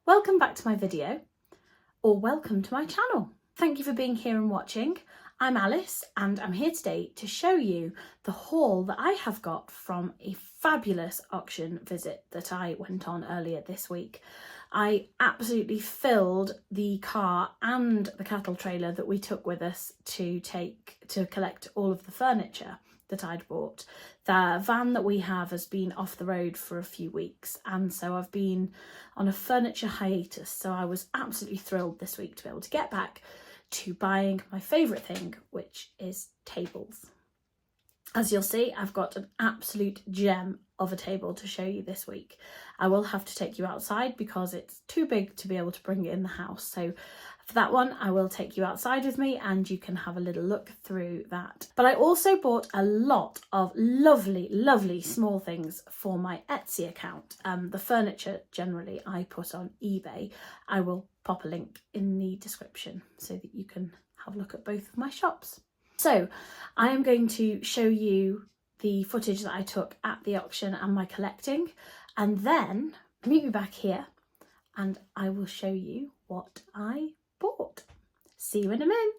Welcome back to my video, or welcome to my channel. Thank you for being here and watching. I'm Alice and I'm here today to show you the haul that I have got from a fabulous auction visit that I went on earlier this week. I absolutely filled the car and the cattle trailer that we took with us to collect all of the furniture that I'd bought. The van that we have has been off the road for a few weeks, and so I've been on a furniture hiatus, so I was absolutely thrilled this week to be able to get back to buying my favourite thing, which is tables. As you'll see, I've got an absolute gem of a table to show you this week. I will have to take you outside because it's too big to be able to bring it in the house. So for that one, I will take you outside with me and you can have a little look through that. But I also bought a lot of lovely, lovely small things for my Etsy account. The furniture generally I put on eBay. I will pop a link in the description so that you can have a look at both of my shops. So I am going to show you the footage that I took at the auction and my collecting, and then meet me back here and I will show you what I bought. See you in a minute.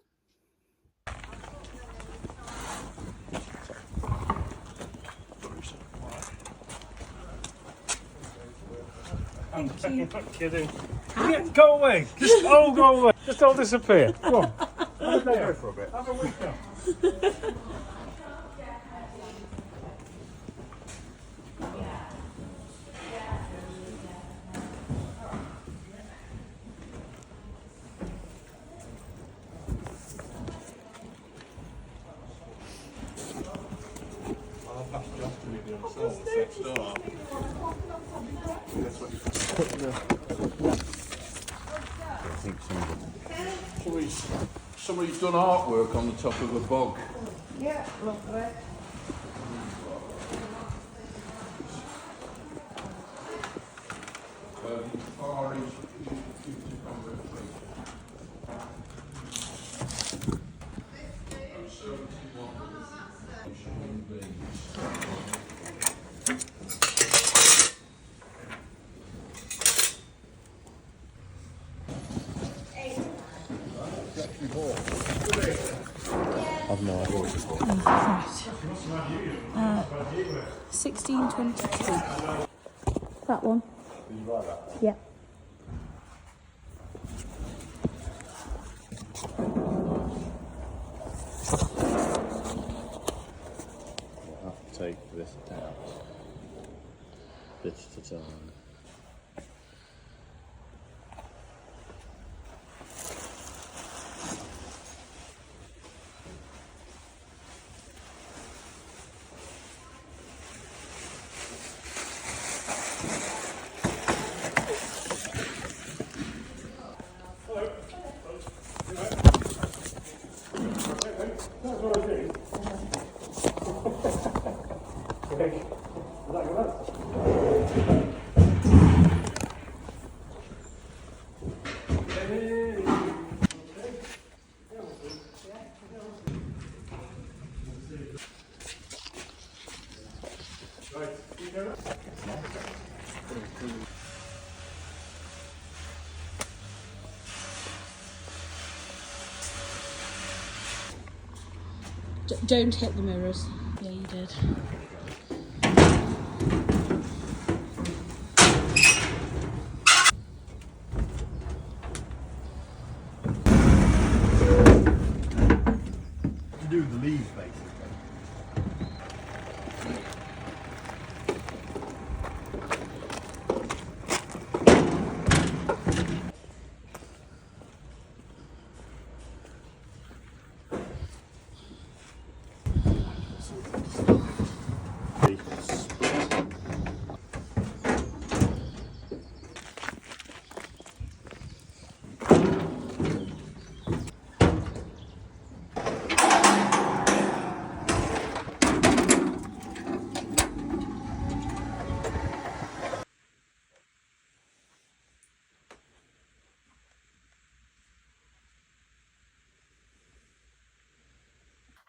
Thank you. I'm kidding. Yeah, go away. Just all go away. Just all disappear. Go on. Have a day for a bit. Have a weekend. I'll pass you off to me the other side, next door. Somebody's done artwork on the top of a bog. Yeah, lovely. Far East Future Conversation. And 71 human beings. I've no idea what it's for. 1622. That one. Did you write that? Yeah. I'll have to take this out. Bit at a time. Don't hit the mirrors. Yeah, you did. To do the leaves, basically.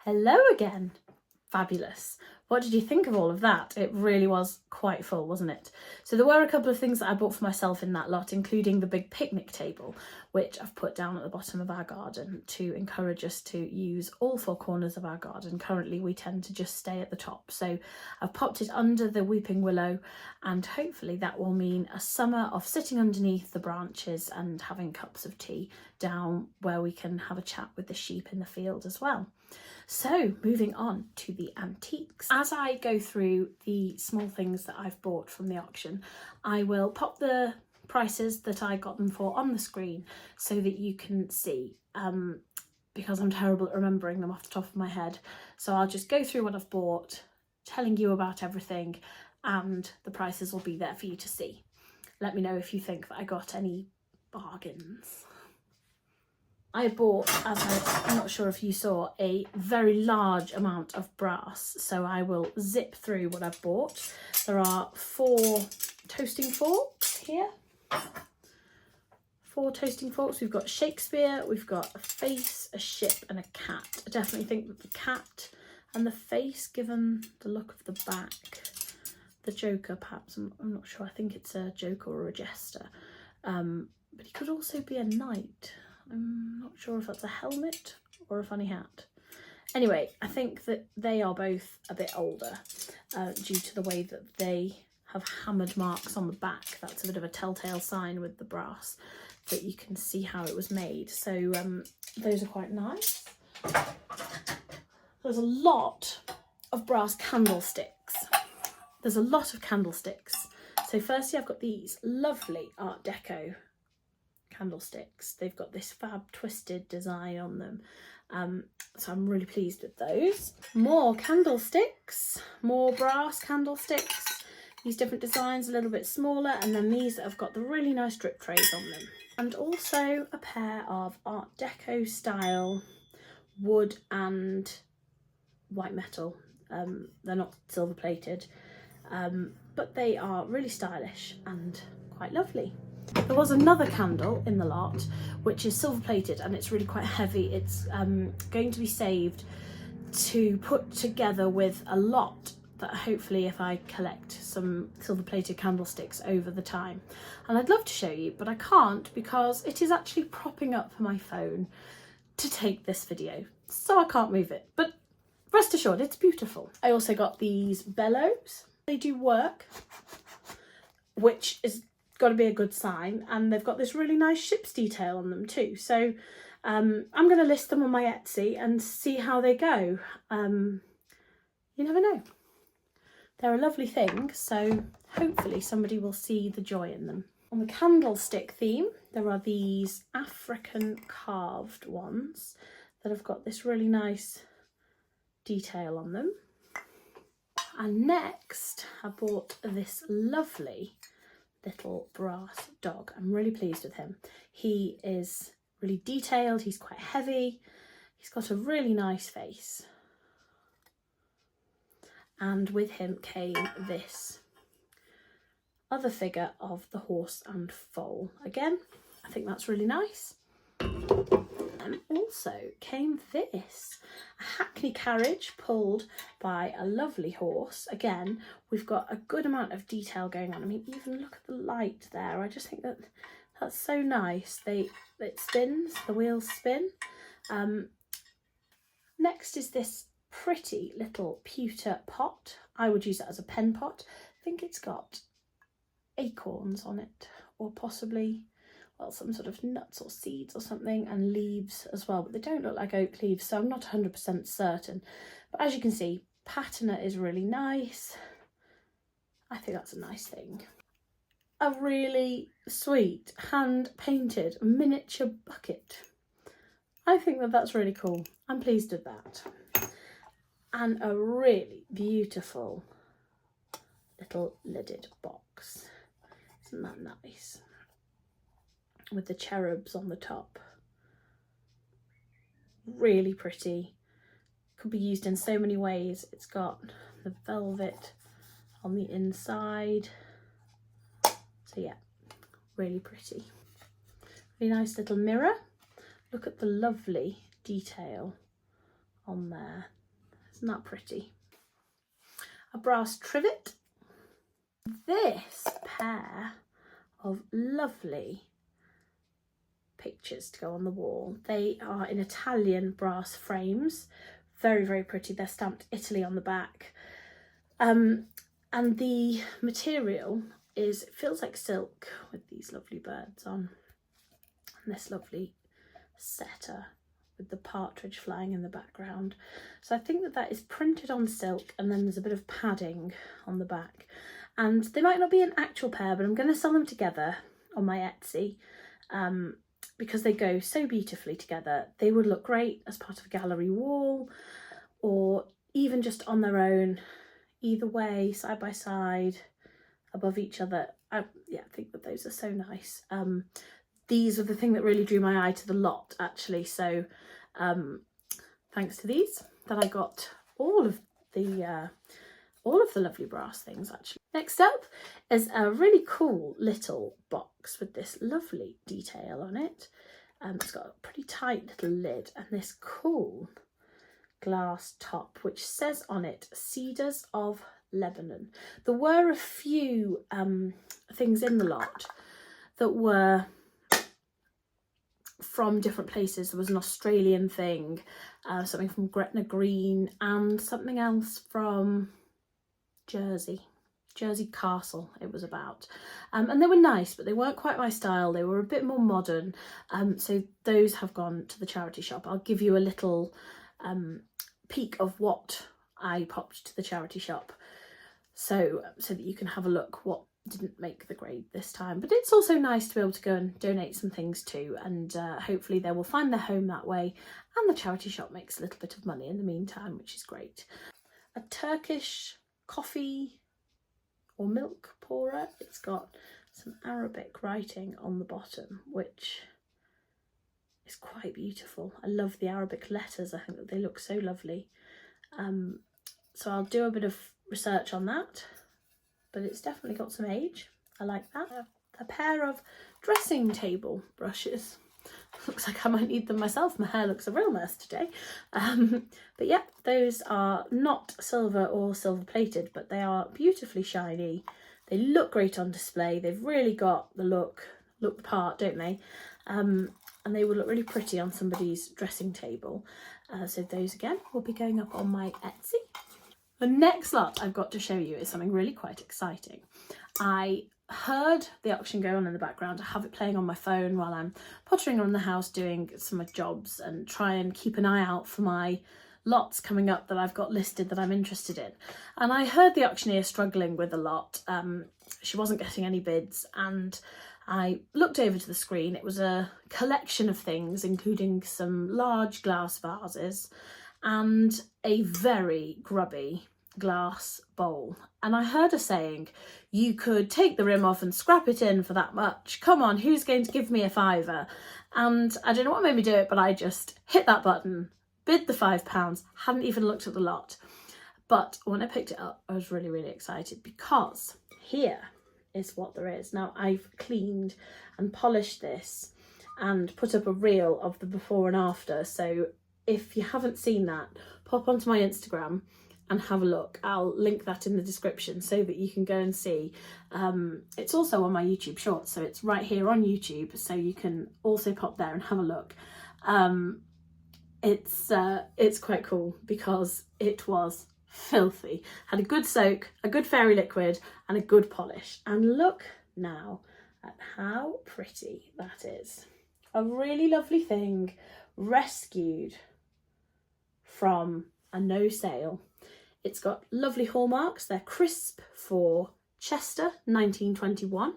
Hello again. Fabulous. What did you think of all of that? It really was quite full, wasn't it? So there were a couple of things that I bought for myself in that lot, including the big picnic table, which I've put down at the bottom of our garden to encourage us to use all four corners of our garden. Currently we tend to just stay at the top. So I've popped it under the weeping willow, and hopefully that will mean a summer of sitting underneath the branches and having cups of tea down where we can have a chat with the sheep in the field as well. So moving on to the antiques. As I go through the small things that I've bought from the auction, I will pop the prices that I got them for on the screen so that you can see, because I'm terrible at remembering them off the top of my head. So I'll just go through what I've bought, telling you about everything, and the prices will be there for you to see. Let me know if you think that I got any bargains. I bought, I'm not sure if you saw, a very large amount of brass, so I will zip through what I've bought. There are 4 toasting forks here. 4 toasting forks. We've got Shakespeare, we've got a face, a ship and a cat. I definitely think that the cat and the face, given the look of the back, the Joker perhaps, I'm not sure, I think it's a Joker or a jester, but he could also be a knight. I'm not sure if that's a helmet or a funny hat. Anyway, I think that they are both a bit older due to the way that they have hammered marks on the back. That's a bit of a telltale sign with the brass that you can see how it was made. So those are quite nice. There's a lot of brass candlesticks. There's a lot of candlesticks. So firstly, I've got these lovely Art Deco candlesticks. They've got this fab twisted design on them, so I'm really pleased with those. More candlesticks, more brass candlesticks, these different designs, a little bit smaller, and then these that have got the really nice drip trays on them, and also a pair of Art Deco style wood and white metal. They're not silver plated, but they are really stylish and quite lovely. There was another candle in the lot which is silver plated and it's really quite heavy. It's going to be saved to put together with a lot that hopefully, if I collect some silver plated candlesticks over the time. And I'd love to show you, but I can't because it is actually propping up my phone to take this video, so I can't move it, but rest assured it's beautiful. I also got these bellows. They do work, which is got to be a good sign, and they've got this really nice ship's detail on them too. So I'm going to list them on my Etsy and see how they go. You never know. They're a lovely thing, so hopefully somebody will see the joy in them. On the candlestick theme, there are these African carved ones that have got this really nice detail on them. And next I bought this lovely little brass dog. I'm really pleased with him. He is really detailed, he's quite heavy, he's got a really nice face. And with him came this other figure of the horse and foal. Again, I think that's really nice. And also came this, a Hackney carriage pulled by a lovely horse. Again, we've got a good amount of detail going on. I mean, even look at the light there. I just think that that's so nice. It spins, the wheels spin. Next is this pretty little pewter pot. I would use that as a pen pot. I think it's got acorns on it, or possibly, well, some sort of nuts or seeds or something, and leaves as well, but they don't look like oak leaves, so I'm not 100% certain. But as you can see, patina is really nice. I think that's a nice thing. A really sweet hand painted miniature bucket. I think that that's really cool. I'm pleased with that. And a really beautiful little lidded box. Isn't that nice? With the cherubs on the top. Really pretty. Could be used in so many ways. It's got the velvet on the inside. So yeah, really pretty. Really nice little mirror. Look at the lovely detail on there. Isn't that pretty? a brass trivet, this pair of lovely pictures to go on the wall. They are in Italian brass frames, very, very pretty. They're stamped Italy on the back. And the material is, it feels like silk with these lovely birds on, and this lovely setter with the partridge flying in the background. So I think that that is printed on silk, and then there's a bit of padding on the back. And they might not be an actual pair, but I'm going to sell them together on my Etsy because they go so beautifully together. They would look great as part of a gallery wall, or even just on their own, either way, side by side, above each other. I think that those are so nice. These were the thing that really drew my eye to the lot, actually. So thanks to these that I got all of the lovely brass things, actually. Next up is a really cool little box with this lovely detail on it. It's got a pretty tight little lid and this cool glass top, which says on it, Cedars of Lebanon. There were a few things in the lot that were from different places. There was an Australian thing, something from Gretna Green, and something else from Jersey Castle it was about. And they were nice, but they weren't quite my style. They were a bit more modern. So those have gone to the charity shop. I'll give you a little peek of what I popped to the charity shop, so that you can have a look what didn't make the grade this time. But it's also nice to be able to go and donate some things too, and hopefully they will find their home that way, and the charity shop makes a little bit of money in the meantime, which is great. A Turkish coffee or milk pourer. It's got some Arabic writing on the bottom, which is quite beautiful. I love the Arabic letters. I think that they look so lovely. So I'll do a bit of research on that, but it's definitely got some age. I like that. A pair of dressing table brushes. Looks like I might need them myself. My hair looks a real mess today. But yeah, those are not silver or silver plated, but they are beautifully shiny. They look great on display. They've really got the look the part, don't they? And they will look really pretty on somebody's dressing table. So those again will be going up on my Etsy. The next lot I've got to show you is something really quite exciting. I heard the auction go on in the background. I have it playing on my phone while I'm pottering around the house doing some jobs, and try and keep an eye out for my lots coming up that I've got listed that I'm interested in. And I heard the auctioneer struggling with a lot. She wasn't getting any bids, and I looked over to the screen. It was a collection of things, including some large glass vases and a very grubby glass bowl. And I heard her saying, you could take the rim off and scrap it in for that much. Come on, who's going to give me a £5? And I don't know what made me do it, but I just hit that button, bid the £5, hadn't even looked at the lot. But when I picked it up, I was really, really excited, because here is what there is. Now, I've cleaned and polished this and put up a reel of the before and after. So if you haven't seen that, pop onto my Instagram and have a look. I'll link that in the description so that you can go and see. It's also on my YouTube Shorts, so it's right here on YouTube, so you can also pop there and have a look. It's quite cool because it was filthy. Had a good soak, a good fairy liquid, and a good polish. And look now at how pretty that is. A really lovely thing, rescued from a no sale. It's got lovely hallmarks. They're crisp for Chester 1921,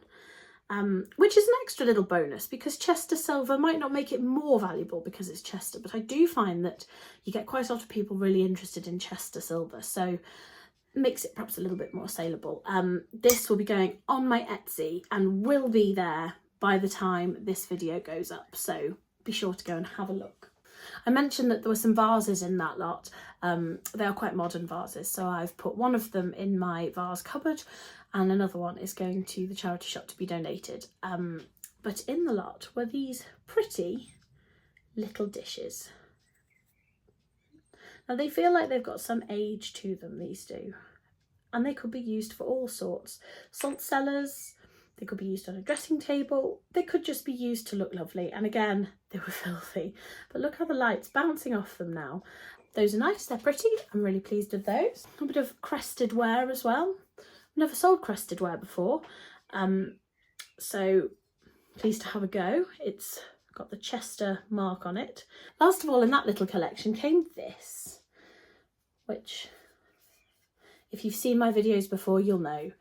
which is an extra little bonus, because Chester silver might not make it more valuable because it's Chester, but I do find that you get quite a lot of people really interested in Chester silver, so it makes it perhaps a little bit more saleable. This will be going on my Etsy and will be there by the time this video goes up, so be sure to go and have a look. I mentioned that there were some vases in that lot. They are quite modern vases, so I've put one of them in my vase cupboard and another one is going to the charity shop to be donated. But in the lot were these pretty little dishes. Now they feel like they've got some age to them, these do. and they could be used for all sorts. Salt cellars, they could be used on a dressing table, they could just be used to look lovely. And again, they were filthy, but look how the light's bouncing off them now. Those are nice, they're pretty, I'm really pleased with those. A bit of crested ware as well. I've never sold crested ware before, so pleased to have a go. It's got the Chester mark on it. Last of all in that little collection came this, which if you've seen my videos before you'll know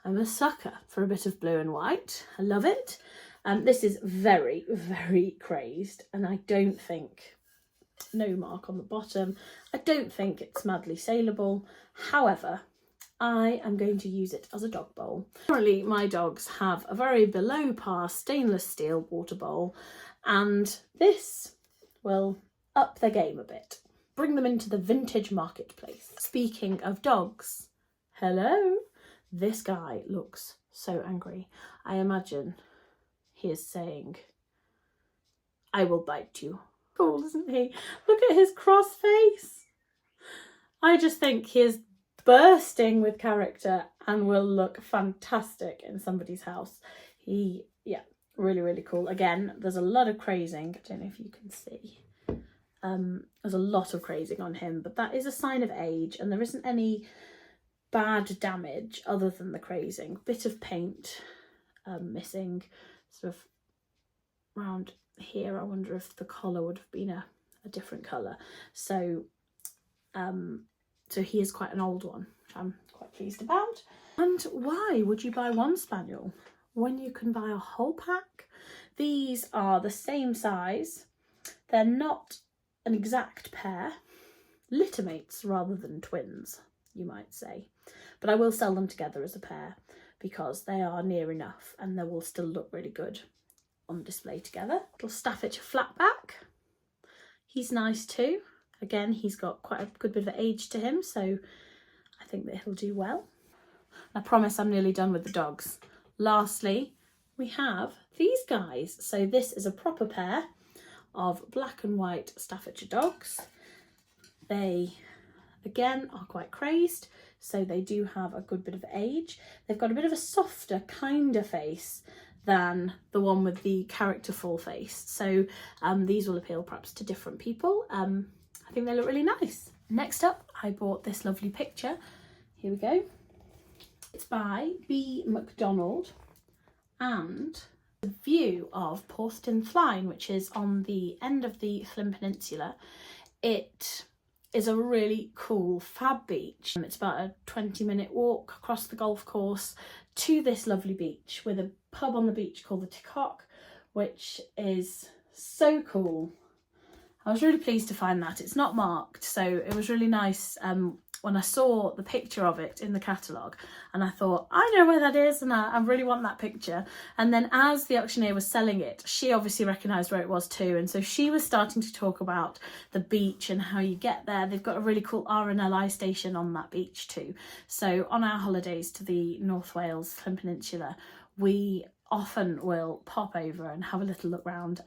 I'm a sucker for a bit of blue and white. I love it. This is very, very crazed, and I don't think, no mark on the bottom, I don't think it's madly saleable. However, I am going to use it as a dog bowl. Currently my dogs have a very below par stainless steel water bowl, and this will up their game a bit, bring them into the vintage marketplace. Speaking of dogs, hello, this guy looks so angry. I imagine he is saying, I will bite you. Cool, isn't he? Look at his cross face. I just think he is bursting with character and will look fantastic in somebody's house. Yeah, really, really cool. Again, there's a lot of crazing. I don't know if you can see. There's a lot of crazing on him, but that is a sign of age, and there isn't any bad damage other than the crazing. Bit of paint missing, sort of round here. I wonder if the collar would have been a different colour. So he is quite an old one, which I'm quite pleased about. And why would you buy one spaniel when you can buy a whole pack? These are the same size. They're not an exact pair, littermates rather than twins, you might say. But I will sell them together as a pair because they are near enough and they will still look really good on display together. Little Staffordshire flatback. He's nice too. Again, he's got quite a good bit of age to him, so I think that he'll do well. I promise I'm nearly done with the dogs. Lastly, we have these guys. So this is a proper pair of black and white Staffordshire dogs. They, again, are quite crazed, so they do have a good bit of age. They've got a bit of a softer, kinder face than the one with the character full face. So these will appeal perhaps to different people. I think they look really nice. Next up, I bought this lovely picture. Here we go. It's by B. McDonald, and the view of Porthtown Flyne, which is on the end of the Llyn Peninsula. It is a really cool fab beach. It's about a 20-minute walk across the golf course to this lovely beach with a pub on the beach called the Ticock, which is so cool. I was really pleased to find that. It's not marked, so it was really nice when I saw the picture of it in the catalogue, and I thought, I know where that is and I really want that picture. And then as the auctioneer was selling it, she obviously recognised where it was too, and so she was starting to talk about the beach and how you get there. They've got a really cool RNLI station on that beach too. So on our holidays to the North Wales Llyn Peninsula, we often will pop over and have a little look round.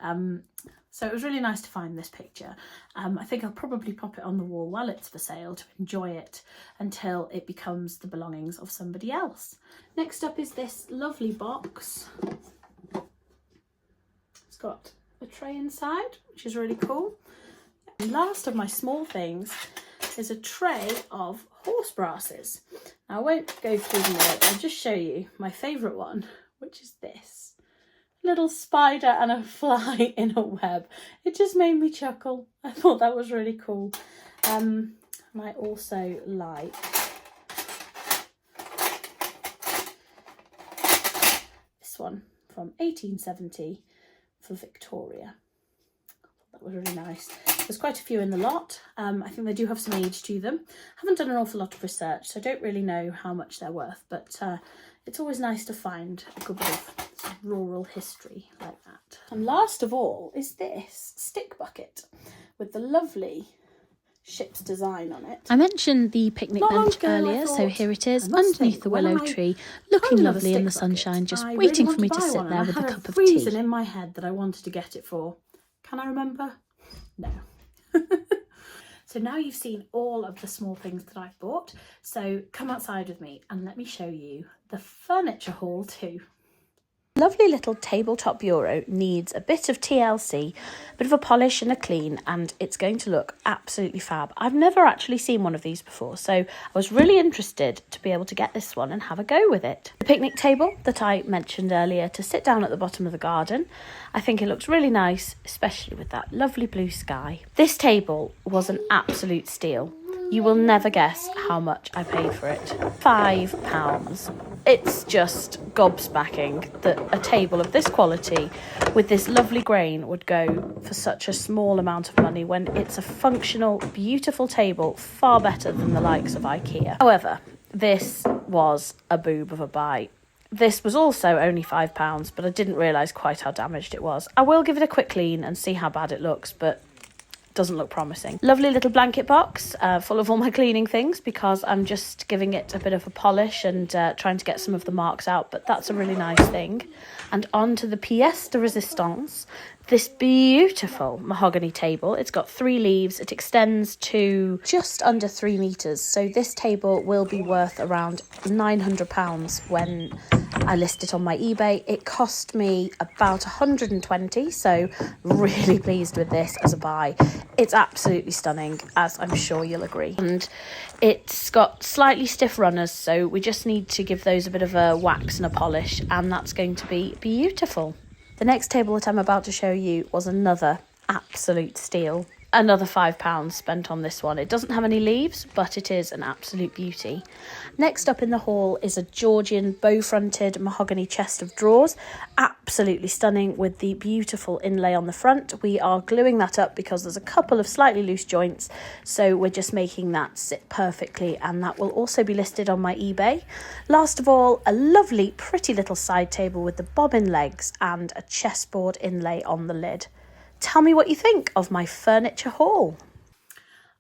So it was really nice to find this picture. I think I'll probably pop it on the wall while it's for sale to enjoy it until it becomes the belongings of somebody else. Next up is this lovely box. It's got a tray inside, which is really cool. And last of my small things is a tray of horse brasses. Now, I won't go through them all, I'll just show you my favourite one, which is this. Little spider and a fly in a web. It just made me chuckle. I thought that was really cool. And I also like this one from 1870 for Victoria. That was really nice. There's quite a few in the lot. I think they do have some age to them. Haven't done an awful lot of research, so I don't really know how much they're worth, but it's always nice to find a good bit of rural history like that. And last of all is this stick bucket with the lovely ship's design on it. I mentioned the picnic bench earlier, so here it is underneath the willow tree, looking lovely in the sunshine, just waiting for me to sit there with a cup of tea. I had a reason in my head that I wanted to get it for. Can I remember? No. So now you've seen all of the small things that I've bought, so come outside with me and let me show you the furniture haul too. Lovely little tabletop bureau needs a bit of TLC, a bit of a polish and a clean, and it's going to look absolutely fab. I've never actually seen one of these before, so I was really interested to be able to get this one and have a go with it. The picnic table that I mentioned earlier to sit down at the bottom of the garden, I think it looks really nice, especially with that lovely blue sky. This table was an absolute steal. You will never guess how much I paid for it. £5. It's just gobsmacking that a table of this quality with this lovely grain would go for such a small amount of money when it's a functional, beautiful table, far better than the likes of IKEA. However, this was a boob of a buy. This was also only £5, but I didn't realise quite how damaged it was. I will give it a quick clean and see how bad it looks, but doesn't look promising. Lovely little blanket box full of all my cleaning things because I'm just giving it a bit of a polish and trying to get some of the marks out, but that's a really nice thing. And on to the pièce de résistance, this beautiful mahogany table. It's got 3 leaves. It extends to just under 3 meters. So this table will be worth around £900 when I list it on my eBay. It cost me about 120, so really pleased with this as a buy. It's absolutely stunning, as I'm sure you'll agree. And it's got slightly stiff runners, so we just need to give those a bit of a wax and a polish, and that's going to be beautiful. The next table that I'm about to show you was another absolute steal. Another £5 spent on this one. It doesn't have any leaves, but it is an absolute beauty. Next up in the haul is a Georgian bow-fronted mahogany chest of drawers. Absolutely stunning with the beautiful inlay on the front. We are gluing that up because there's a couple of slightly loose joints, so we're just making that sit perfectly, and that will also be listed on my eBay. Last of all, a lovely, pretty little side table with the bobbin legs and a chessboard inlay on the lid. Tell me what you think of my furniture haul.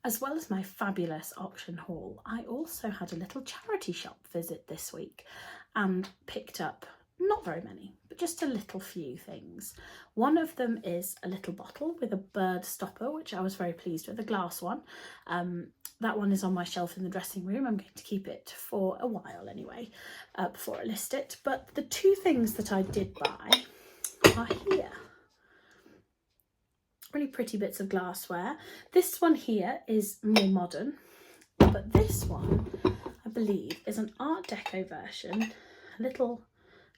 As well as my fabulous auction haul, I also had a little charity shop visit this week and picked up not very many, but just a little few things. One of them is a little bottle with a bird stopper, which I was very pleased with, a glass one. That one is on my shelf in the dressing room. I'm going to keep it for a while anyway, before I list it. But the 2 things that I did buy are here. Really pretty bits of glassware. This one here is more modern, but this one, I believe, is an Art Deco version, a little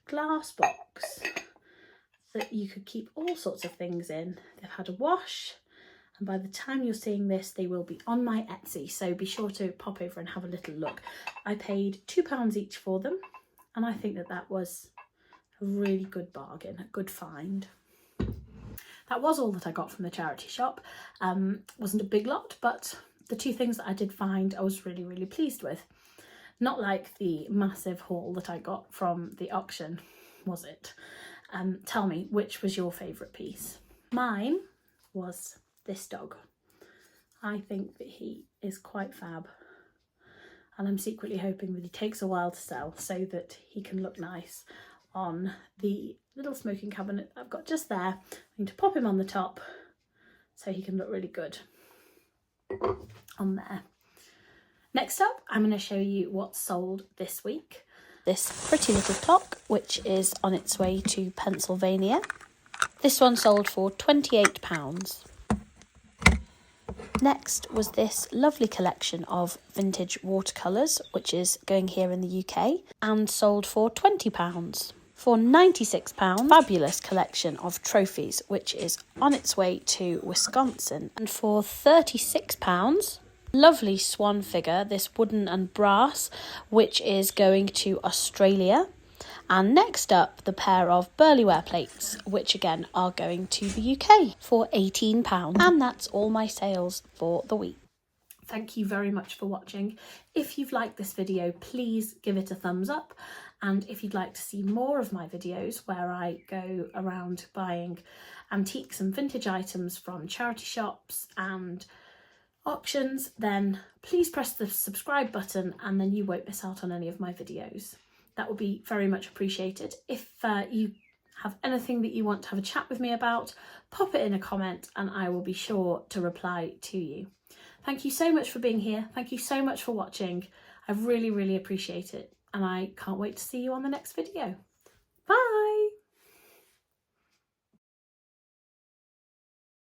glass box that you could keep all sorts of things in. They've had a wash, and by the time you're seeing this, they will be on my Etsy, so be sure to pop over and have a little look. I paid £2 each for them, and I think that that was a really good bargain, a good find. That was all that I got from the charity shop. Wasn't a big lot, but the 2 things that I did find I was really, really pleased with. Not like the massive haul that I got from the auction, was it? Tell me, which was your favourite piece? Mine was this dog. I think that he is quite fab, and I'm secretly hoping that he takes a while to sell so that he can look nice on the little smoking cabinet I've got just there. I'm going to pop him on the top so he can look really good on there. Next up, I'm going to show you what's sold this week. This pretty little clock, which is on its way to Pennsylvania. This one sold for £28. Next was this lovely collection of vintage watercolours, which is going here in the UK, and sold for £20. For £96, fabulous collection of trophies, which is on its way to Wisconsin. And for £36, lovely swan figure, this wooden and brass, which is going to Australia. And next up, the pair of Burlyware plates, which again are going to the UK for £18. And that's all my sales for the week. Thank you very much for watching. If you've liked this video, please give it a thumbs up. And if you'd like to see more of my videos where I go around buying antiques and vintage items from charity shops and auctions, then please press the subscribe button and then you won't miss out on any of my videos. That would be very much appreciated. If you have anything that you want to have a chat with me about, pop it in a comment and I will be sure to reply to you. Thank you so much for being here. Thank you so much for watching. I really, really appreciate it. And I can't wait to see you on the next video. Bye.